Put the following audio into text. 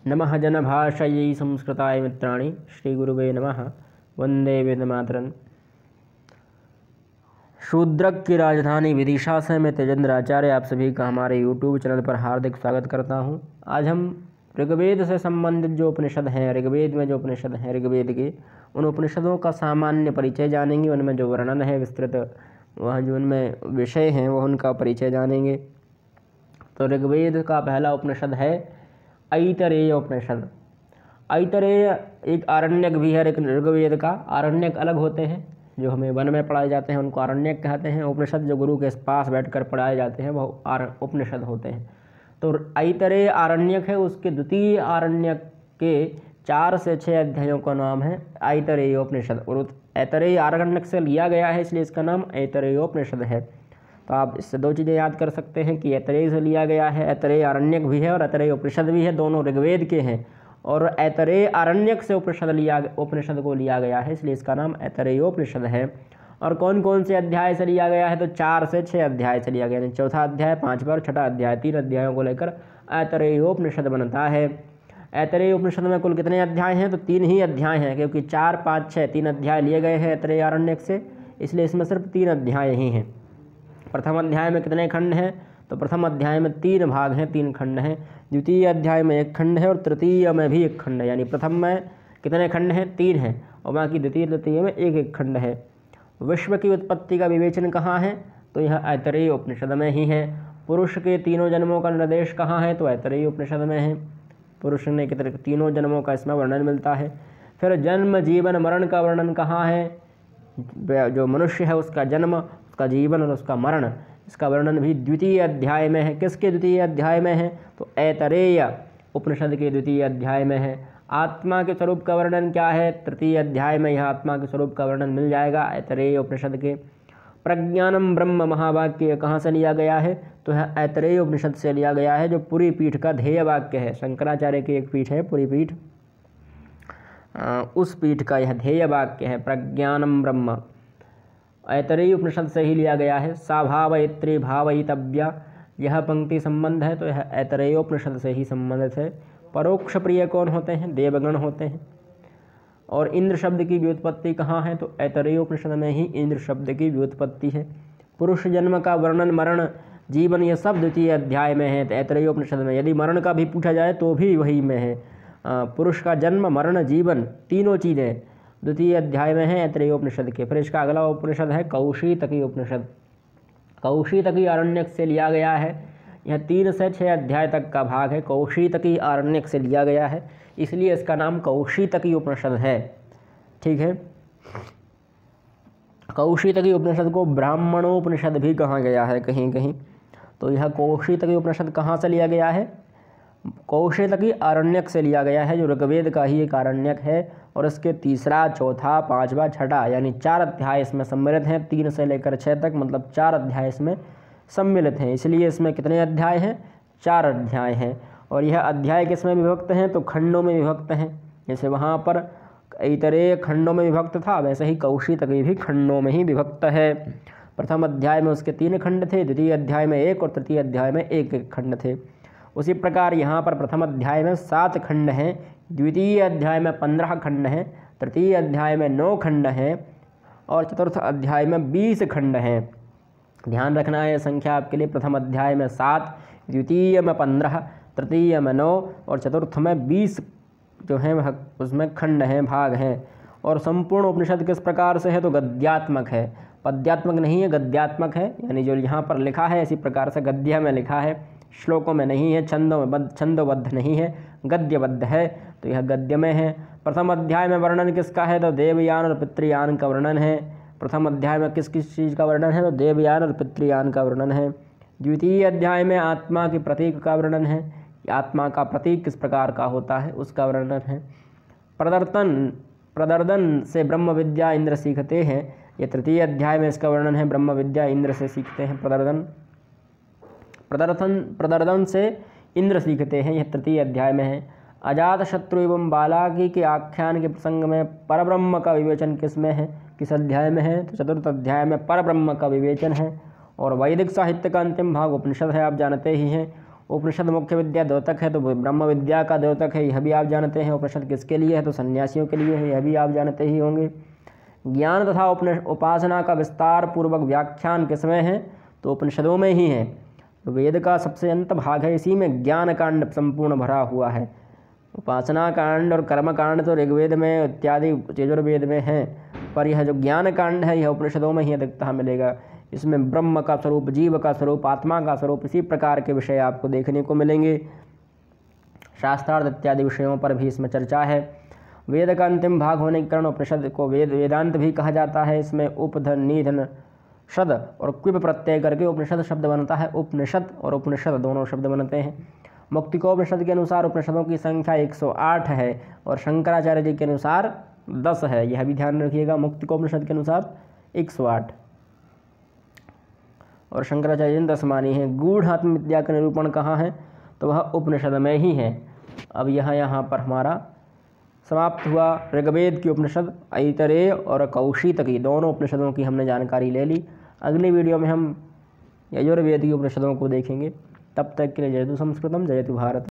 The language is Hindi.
नमः जनभाषयै संस्कृताय मित्राणि श्रीगुरुवे नमः। वंदे वेदमातरम्। शूद्रक की राजधानी विदिशा से मैं तेजेंद्र आचार्य आप सभी का हमारे YouTube चैनल पर हार्दिक स्वागत करता हूं। आज हम ऋग्वेद से संबंधित जो उपनिषद हैं, ऋग्वेद में जो उपनिषद हैं, ऋग्वेद के उन उपनिषदों का सामान्य परिचय जानेंगे। उनमें जो वर्णन है विस्तृत, वह जो उनमें विषय हैं वह उनका परिचय जानेंगे। तो ऋग्वेद का पहला उपनिषद है ऐतरेय उपनिषद। ऐतरेय एक आरण्यक भी है। ऋग्वेद का आरण्यक अलग होते हैं, जो हमें वन में पढ़ाए जाते हैं उनको आरण्यक कहते हैं। उपनिषद जो गुरु के पास बैठकर पढ़ाए जाते हैं वह उपनिषद होते हैं। तो ऐतरेय आरण्यक है, उसके द्वितीय आरण्यक के 4 से 6 अध्यायों का नाम है ऐतरेय उपनिषद। और ऐतरेय आरण्यक से लिया गया है, इसलिए इसका नाम ऐतरेय उपनिषद है। तो आप इससे 2 चीज़ें याद कर सकते हैं कि ऐतरेय से लिया गया है, ऐतरेय आरण्यक भी है और ऐतरेय उपनिषद भी है, दोनों ऋग्वेद के हैं। और ऐतरेय आरण्यक से उपनिषद को लिया गया है, इसलिए इसका नाम ऐतरेय उपनिषद है। और कौन कौन से अध्याय से लिया गया है, तो 4 से 6 अध्याय से लिया गया है। 4था अध्याय, 5वां और 6ठा अध्याय, 3 अध्यायों को लेकर ऐतरेय उपनिषद बनता है। ऐतरेय उपनिषद में कुल कितने अध्याय हैं, तो 3 ही अध्याय हैं, क्योंकि 4, 5, 6 3 अध्याय लिए गए हैं ऐतरेय आरण्यक से, इसलिए इसमें सिर्फ 3 अध्याय ही हैं। प्रथम अध्याय में कितने खंड हैं, तो प्रथम अध्याय में 3 भाग हैं, 3 खंड हैं। द्वितीय अध्याय में 1 खंड है और तृतीय में भी 1 खंड है। यानी प्रथम में कितने खंड हैं, 3 हैं, और बाकी द्वितीय तृतीय में 1 खंड है। विश्व की उत्पत्ति का विवेचन कहाँ है, तो यह ऐतरेय उपनिषद में ही है। पुरुष के 3 जन्मों का निर्देश कहाँ है, तो ऐतरेय उपनिषद में है। पुरुष ने कितने 3 जन्मों का इसमें वर्णन मिलता है। फिर जन्म जीवन मरण का वर्णन कहाँ है, जो मनुष्य है उसका जन्म, उसका जीवन और उसका मरण, इसका वर्णन भी द्वितीय अध्याय में है। किसके द्वितीय अध्याय में है, तो ऐतरेय उपनिषद के द्वितीय अध्याय में है। आत्मा के स्वरूप का वर्णन क्या है, तृतीय अध्याय में यह आत्मा के स्वरूप का वर्णन मिल जाएगा ऐतरेय उपनिषद के। प्रज्ञानम ब्रह्म महावाक्य कहाँ से लिया गया है, तो यह ऐतरेय उपनिषद से लिया गया है, जो पुरी पीठ का ध्येय वाक्य है। शंकराचार्य की एक पीठ है पुरी पीठ, उस पीठ का यह ध्येय वाक्य है प्रज्ञानम ब्रह्म। ऐतरेय उपनिषद से ही लिया गया है। सा भावयित्री भावयितव्या, यह पंक्ति संबंध है, तो यह ऐतरेय उपनिषद से ही संबंधित है। परोक्ष प्रिय कौन होते हैं, देवगण होते हैं। और इंद्र शब्द की व्युत्पत्ति कहाँ है, तो ऐतरेय उपनिषद में ही इंद्र शब्द की व्युत्पत्ति है। पुरुष जन्म का वर्णन, मरण, जीवन, ये सब द्वितीय अध्याय में है ऐतरेय उपनिषद में। यदि मरण का भी पूछा जाए तो भी वही में है। पुरुष का जन्म, मरण, जीवन, तीनों चीज़ें द्वितीय अध्याय में है ऐतरेय उपनिषद के। फिर इसका अगला उपनिषद है कौशीतकी उपनिषद। कौशीतकी आरण्यक से लिया गया है। यह 3 से 6 अध्याय तक का भाग है, कौशीतकी आरण्यक से लिया गया है, इसलिए इसका नाम कौशीतकी उपनिषद है। ठीक है। कौशीतकी उपनिषद को ब्राह्मणोपनिषद भी कहा गया है कहीं कहीं। तो यह कौशीतकी उपनिषद कहाँ से लिया गया है, कौशीतकी आरण्यक से लिया गया है, जो ऋग्वेद का ही एक आरण्यक है। और इसके 3रा, 4था, 5वां, 6ठा यानी 4 अध्याय इसमें सम्मिलित हैं। 3 से लेकर 6 तक, मतलब 4 अध्याय इसमें सम्मिलित हैं, इसलिए इसमें कितने अध्याय हैं, 4 अध्याय हैं। और यह अध्याय किसमें विभक्त हैं, तो खंडों में विभक्त हैं। जैसे वहाँ पर ऐतरेय खंडों में विभक्त था, वैसे ही कौशीतकी भी खंडों में ही विभक्त है। प्रथम अध्याय में उसके 3 खंड थे, द्वितीय अध्याय में 1 और तृतीय अध्याय में 1 खंड थे। उसी प्रकार यहाँ पर प्रथम अध्याय में 7 खंड हैं, द्वितीय अध्याय में 15 खंड हैं, तृतीय अध्याय में 9 खंड हैं और चतुर्थ अध्याय में 20 खंड हैं। ध्यान रखना है संख्या आपके लिए। प्रथम अध्याय में 7, द्वितीय में 15, तृतीय में 9 और चतुर्थ में 20 जो हैं वह उसमें खंड हैं, भाग हैं। और संपूर्ण उपनिषद किस प्रकार से है, तो गद्यात्मक है, पद्यात्मक नहीं है, गद्यात्मक है। यानी जो यहाँ पर लिखा है इसी प्रकार से गद्य में लिखा है, श्लोकों में नहीं है, छंदोबद्ध नहीं है, गद्यबद्ध है, तो यह गद्य में है। प्रथम अध्याय में वर्णन किसका है, तो देवयान और पितृयान का वर्णन है। प्रथम अध्याय में किस किस चीज़ का वर्णन है, तो देवयान और पितृयान का वर्णन है। द्वितीय अध्याय में आत्मा के प्रतीक का वर्णन है, आत्मा का प्रतीक किस प्रकार का होता है उसका वर्णन है। प्रदर्दन से ब्रह्म विद्या इंद्र सीखते हैं, यह तृतीय अध्याय में इसका वर्णन है। ब्रह्म विद्या इंद्र से सीखते हैं, प्रदर्दन से इंद्र सीखते हैं, यह तृतीय अध्याय में है। अजात शत्रु एवं बालाकी के आख्यान के प्रसंग में परब्रह्म का विवेचन किस में है, किस अध्याय में है, तो चतुर्थ अध्याय में परब्रह्म का विवेचन है। और वैदिक साहित्य का अंतिम भाग उपनिषद है, आप जानते ही हैं। उपनिषद मुख्य विद्या द्योतक है तो ब्रह्म विद्या का द्योतक है, यह भी आप जानते हैं। उपनिषद किसके लिए है तो सन्यासियों के लिए है, यह भी आप जानते ही होंगे। ज्ञान तथा उपासना का विस्तार पूर्वक व्याख्यान किसमें है तो उपनिषदों में ही है। वेद का सबसे अंत भाग है, इसी में ज्ञान कांड संपूर्ण भरा हुआ है। उपासना कांड और कर्म कांड तो ऋग्वेद में इत्यादि यजुर्वेद में है, पर यह जो ज्ञान कांड है यह उपनिषदों में ही अधिकतः मिलेगा। इसमें ब्रह्म का स्वरूप, जीव का स्वरूप, आत्मा का स्वरूप, इसी प्रकार के विषय आपको देखने को मिलेंगे। शास्त्रार्थ इत्यादि विषयों पर भी इसमें चर्चा है। वेद का अंतिम भाग होने के कारण उपनिषद को वेदांत भी कहा जाता है। इसमें उपधन निधन शद और क्विप प्रत्यय करके उपनिषद शब्द बनता है। उपनिषद और उपनिषद दोनों शब्द बनते हैं। मुक्तिकोपनिषद के अनुसार उपनिषदों की संख्या 108 है और शंकराचार्य जी के अनुसार 10 है, यह भी ध्यान रखिएगा। मुक्तिकोपनिषद के अनुसार 108 और शंकराचार्य जी 10 मानी है। गूढ़ आत्मविद्या का निरूपण कहाँ है तो वह उपनिषद में ही है। अब यहाँ पर हमारा समाप्त हुआ ऋग्वेद की उपनिषद ऐतरेय और कौशितकी, दोनों उपनिषदों की हमने जानकारी ले ली। अगली वीडियो में हम यजुर्वेद की उपनिषदों को देखेंगे। तब तक के लिए जयतु संस्कृतम जयतु भारत।